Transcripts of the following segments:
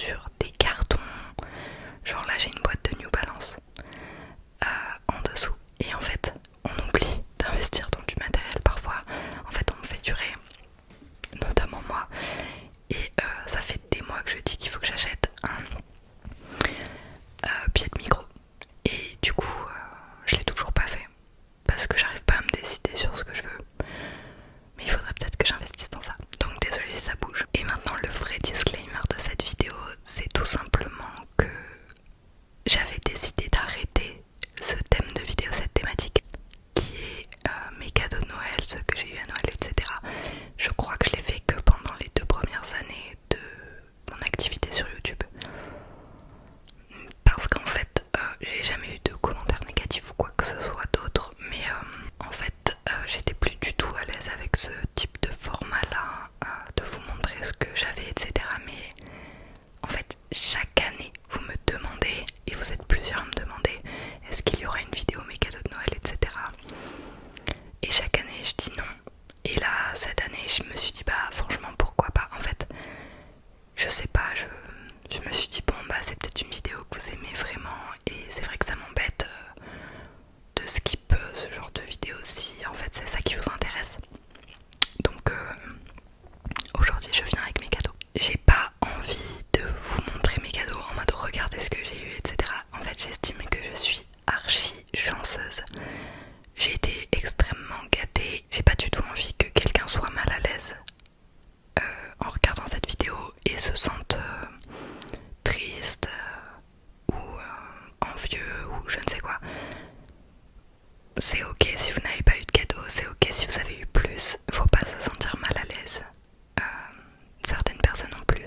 sur des cartons. Genre là j'ai une boîte de New Balance en dessous. Et en fait on oublie d'investir dans du matériel parfois. En fait on me fait durer, notamment moi. Et ça fait des mois que je dis qu'il faut que j'achète un pied de micro. Et du coup je l'ai toujours pas fait. Parce que j'arrive pas à me décider sur ce que je veux. Mais il faudrait peut-être que j'investisse dans ça. Donc désolé si ça bouge. Et maintenant le vrai disclaimer de cette vidéo, c'est tout simplement que j'avais décidé d'arrêter ce thème de vidéo, cette thématique qui est mes cadeaux de Noël, ceux que j'ai eu à Noël, etc. Je crois que je l'ai fait que pendant les 2 premières années de mon activité sur YouTube. Parce qu'en fait, j'ai jamais eu de commentaires négatifs ou quoi que ce soit d'autre. Mais en fait, j'étais plus du tout à l'aise avec ce type de format-là, de vous montrer ce que j'avais, etc. Mais en fait, chaque année, vous me demandez, et vous êtes plusieurs à me demander, est-ce qu'il y aura une vidéo mes cadeaux de Noël, etc. Et chaque année, je dis non. Et là, cette année, je me suis dit, bah franchement, pourquoi pas. En fait, je sais pas, je me suis dit, bon, bah c'est peut-être une vidéo que vous aimez vraiment. Et c'est vrai que ça m'embête de skip ce genre de vidéo si en fait c'est ça qui vous intéresse. Donc aujourd'hui, je viens avec mes cadeaux. J'ai pas envie de vous montrer mes cadeaux en mode regardez ce que j'ai eu, etc. En fait, j'estime que je suis archi chanceuse. J'ai été extrêmement gâtée. J'ai pas du tout envie que quelqu'un soit mal à l'aise en regardant cette vidéo et se sente triste ou envieux ou je ne sais quoi. C'est ok si vous n'avez pas eu de cadeau, c'est ok si vous avez eu plus. Faut pas se sentir mal à l'aise. Certaines personnes ont plus,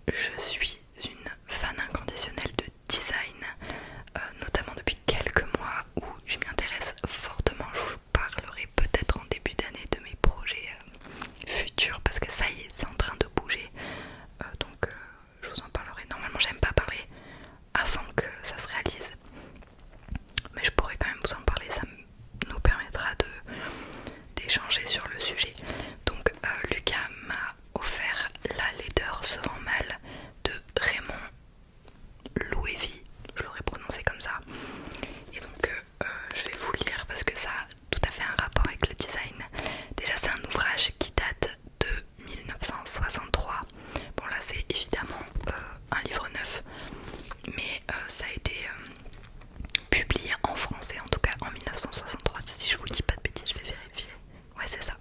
je suis une fan inconditionnelle de design, notamment depuis quelques mois où je m'y intéresse fortement. Je vous parlerai peut-être en début d'année de mes projets futurs parce que ça y est, c'est en train de bouger. Donc je vous en parlerai. Normalement j'aime pas parler avant que ça se réalise, mais je pourrais quand même vous en parler, ça nous permettra d'échanger sur le sujet. Donc Lucas m'a offert la laideur se vend mal de Raymond Loewy, je l'aurais prononcé comme ça, et donc je vais vous le lire parce que ça a tout à fait un rapport avec le design. Déjà c'est un ouvrage qui date de 1963. Bon là c'est évidemment un livre neuf, mais ça a été publié en français en tout cas en 1963. Si je vous dis pas de bêtises, je vais vérifier. Ouais c'est ça.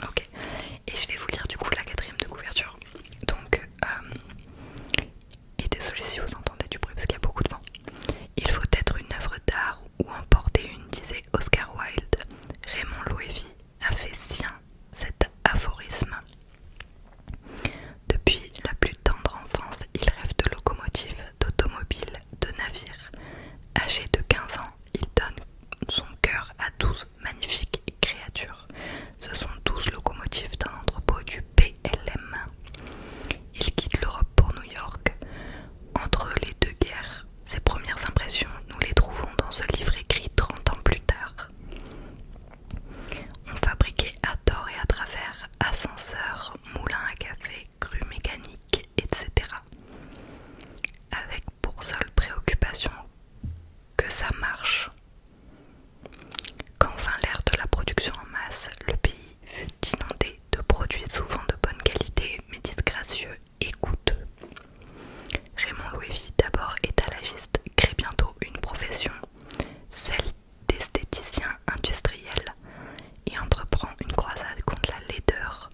Ok, et je vais vous lire du coup la quatrième de couverture. Donc et désolé si vous entendez du bruit parce qu'il y a beaucoup de vent. Il faut être une œuvre d'art ou en porter une, disait Oscar Wilde. Raymond Loewy a fait sien cet aphorisme. Depuis la plus tendre enfance, il rêve de locomotives, d'automobiles, de navires. Âgé de 15 ans, il donne son cœur à 12 magnifiques créatures. Ce sont 12 locomotives d'un entrepôt du PLM. Il quitte l'Europe pour New York. Entre les deux guerres, ses premières impressions, nous les trouvons dans ce livre écrit 30 ans plus tard. On fabriquait à tort et à travers ascenseurs, moulins à café, grues mécaniques, etc. Avec pour seule préoccupation que ça marche. Quand vint l'ère de la production en masse, le pays fut inondé de produits souvent de bonne qualité mais disgracieux et coûteux. Raymond Loewy, d'abord étalagiste, crée bientôt une profession, celle d'esthéticien industriel, et entreprend une croisade contre la laideur,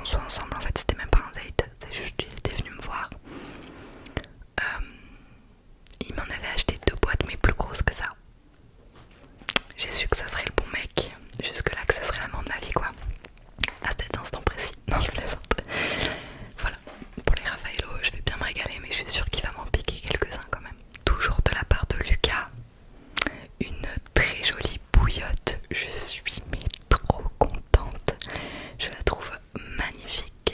soit ensemble. En fait c'était même pas un date, c'est juste qu'il était venu me voir. Il m'en avait acheté 2 boîtes mais plus grosses que ça. J'ai su que ça serait le bon mec, jusque là que ça serait l'amant de ma vie quoi. À cet instant précis, non je plaisante. Voilà, pour les Raffaello je vais bien me régaler mais je suis sûre qu'il va m'en piquer quelques-uns quand même. Toujours de la part de Lucas, une très jolie bouillotte. Je suis mais trop contente. Je la trouve magnifique.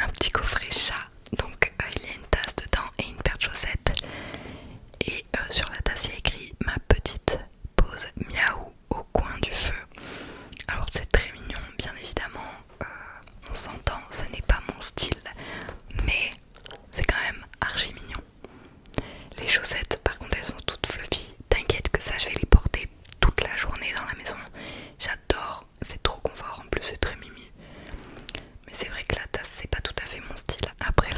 un petit coffret chat. Donc il y a une tasse dedans et une paire de chaussettes. Et sur la tasse il y a écrit ma petite pause miaou au coin du feu. Alors c'est très mignon, bien évidemment, on s'entend, ce n'est pas mon style, mais c'est quand même archi mignon. Les chaussettes par contre elles sont toutes fluffy, t'inquiète que ça je vais les porter toute la journée dans la maison. J'adore, c'est trop confort, en plus c'est très mimi. Mais c'est vrai que la tasse c'est pas tout à fait mon style. Après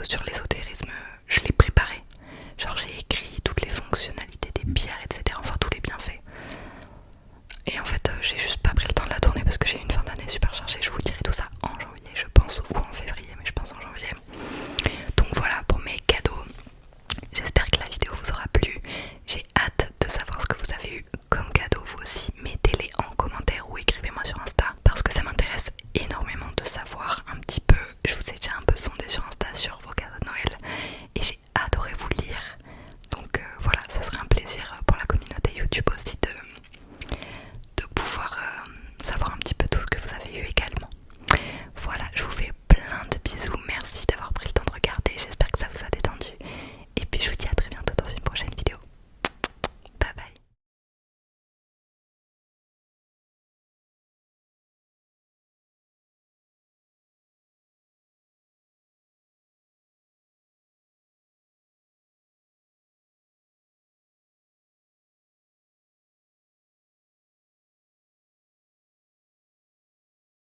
vidéos sur les autres